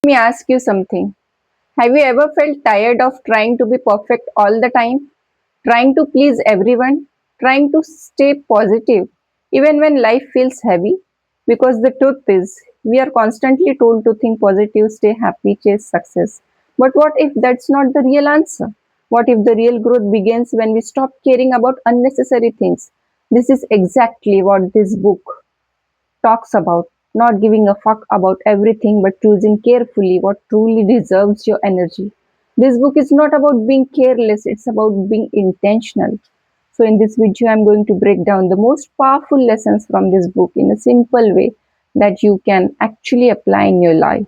Let me ask you something. Have you ever felt tired of trying to be perfect all the time? Trying to please everyone? Trying to stay positive even when life feels heavy? Because the truth is, we are constantly told to think positive, stay happy, chase success. But what if that's not the real answer? What if the real growth begins when we stop caring about unnecessary things? This is exactly what this book talks about not giving a fuck about everything but choosing carefully what truly deserves your energy. This book is not about being careless, it's about being intentional. So, in this video, I'm going to break down the most powerful lessons from this book in a simple way that you can actually apply in your life.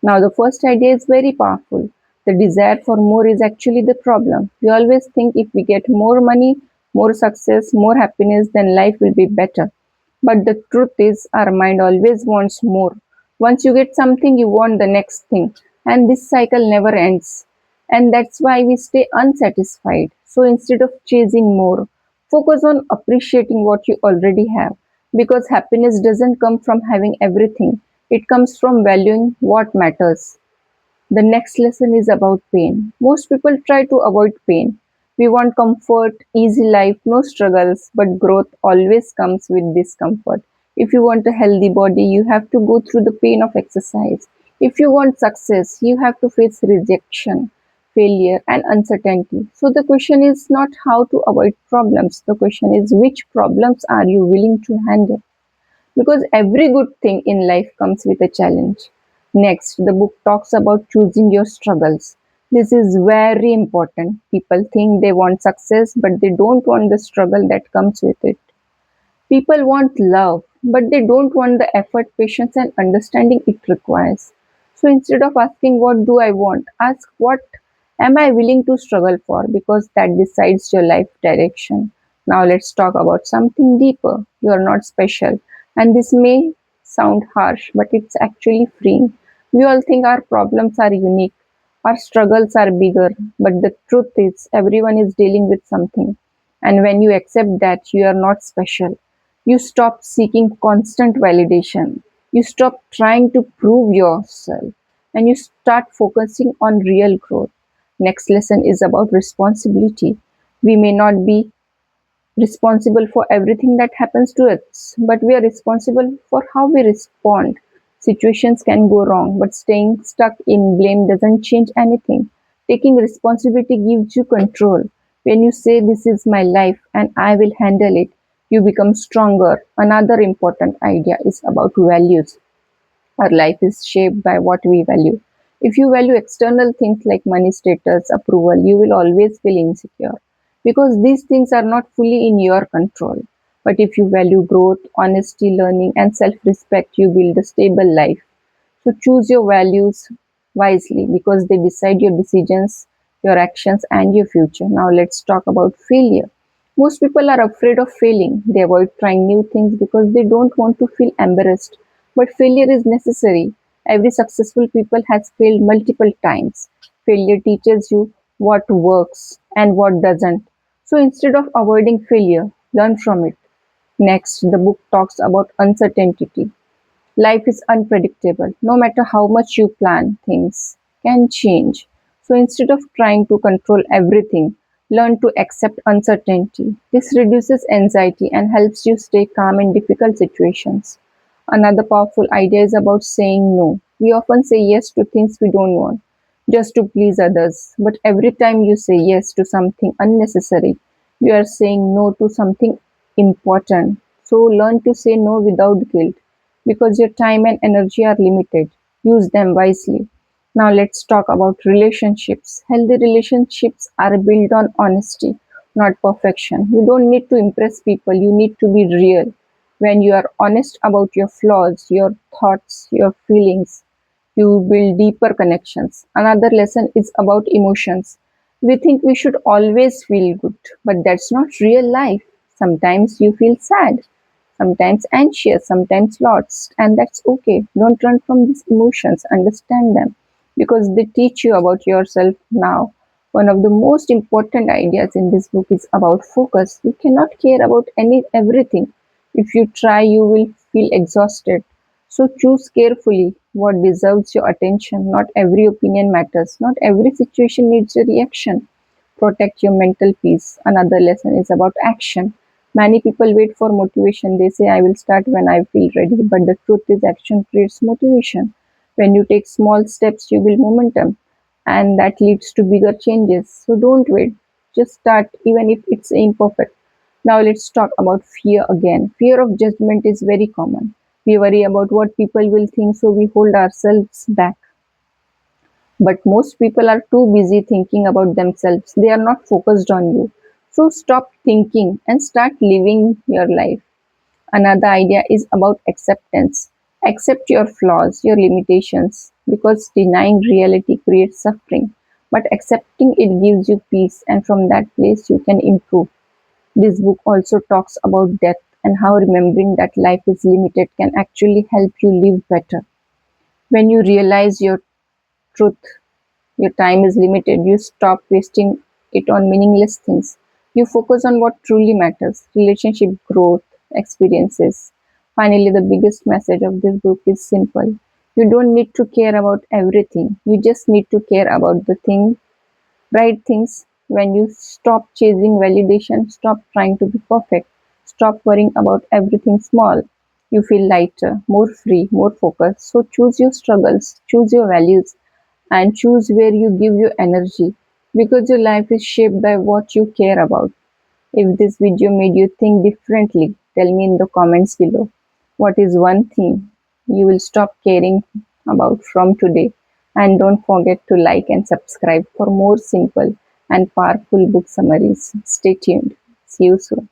Now, the first idea is very powerful. The desire for more is actually the problem. We always think if we get more money, more success, more happiness, then life will be better. But the truth is, our mind always wants more. Once you get something, you want the next thing. And this cycle never ends. And that's why we stay unsatisfied. So instead of chasing more, focus on appreciating what you already have. Because happiness doesn't come from having everything, it comes from valuing what matters. The next lesson is about pain. Most people try to avoid pain. We want comfort, easy life, no struggles, but growth always comes with discomfort. If you want a healthy body, you have to go through the pain of exercise. If you want success, you have to face rejection, failure, and uncertainty. So the question is not how to avoid problems, the question is which problems are you willing to handle? Because every good thing in life comes with a challenge. Next, the book talks about choosing your struggles. This is very important. People think they want success, but they don't want the struggle that comes with it. People want love, but they don't want the effort, patience, and understanding it requires. So instead of asking, what do I want? Ask, what am I willing to struggle for? Because that decides your life direction. Now let's talk about something deeper. You are not special. And this may sound harsh, but it's actually freeing. We all think our problems are unique, our struggles are bigger, but the truth is, everyone is dealing with something. And when you accept that you are not special, you stop seeking constant validation. You stop trying to prove yourself and you start focusing on real growth. Next lesson is about responsibility. We may not be responsible for everything that happens to us, but we are responsible for how we respond. Situations can go wrong, but staying stuck in blame doesn't change anything. Taking responsibility gives you control. When you say, "This is my life and I will handle it," you become stronger. Another important idea is about values. Our life is shaped by what we value. If you value external things like money, status, approval, you will always feel insecure because these things are not fully in your control. But if you value growth, honesty, learning, and self respect, you build a stable life. So choose your values wisely because they decide your decisions, your actions, and your future. Now let's talk about failure. Most people are afraid of failing. They avoid trying new things because they don't want to feel embarrassed. But failure is necessary. Every successful people has failed multiple times. Failure teaches you what works and what doesn't. So instead of avoiding failure, learn from it. Next, the book talks about uncertainty. Life is unpredictable. No matter how much you plan, things can change. So instead of trying to control everything, learn to accept uncertainty. This reduces anxiety and helps you stay calm in difficult situations. Another powerful idea is about saying no. We often say yes to things we don't want just to please others. But every time you say yes to something unnecessary, you are saying no to something important. So learn to say no without guilt because your time and energy are limited. Use them wisely. Now let's talk about relationships. Healthy relationships are built on honesty, not perfection. You don't need to impress people, you need to be real. When you are honest about your flaws, your thoughts, your feelings, you build deeper connections. Another lesson is about emotions. We think we should always feel good, but that's not real life. Sometimes you feel sad, sometimes anxious, sometimes lost, and that's okay. Don't run from these emotions, understand them because they teach you about yourself now. One of the most important ideas in this book is about focus. You cannot care about everything. If you try, you will feel exhausted. So choose carefully. what deserves your attention. Not every opinion matters. Not every situation needs your reaction. Protect your mental peace. Another lesson is about action. Many people wait for motivation. They say, I will start when I feel ready. But the truth is, action creates motivation. When you take small steps, you build momentum, and that leads to bigger changes. So don't wait. Just start, even if it's imperfect. Now let's talk about fear again. Fear of judgment is very common. We worry about what people will think, so we hold ourselves back. But most people are too busy thinking about themselves. They are not focused on you. So stop thinking and start living your life. Another idea is about acceptance. Accept your flaws, your limitations, because denying reality creates suffering. But accepting it gives you peace, and from that place you can improve. This book also talks about death and how remembering that life is limited can actually help you live better. When you realize your truth, your time is limited, you stop wasting it on meaningless things. You focus on what truly matters: relationship, growth, experiences. Finally, the biggest message of this book is simple. You don't need to care about everything. You just need to care about the right things. When you stop chasing validation, stop trying to be perfect, stop worrying about everything small, you feel lighter, more free, more focused. So choose your struggles, choose your values, and choose where you give your energy, because your life is shaped by what you care about. If this video made you think differently, tell me in the comments below. What is one thing you will stop caring about from today? And don't forget to like and subscribe for more simple and powerful book summaries. Stay tuned. See you soon.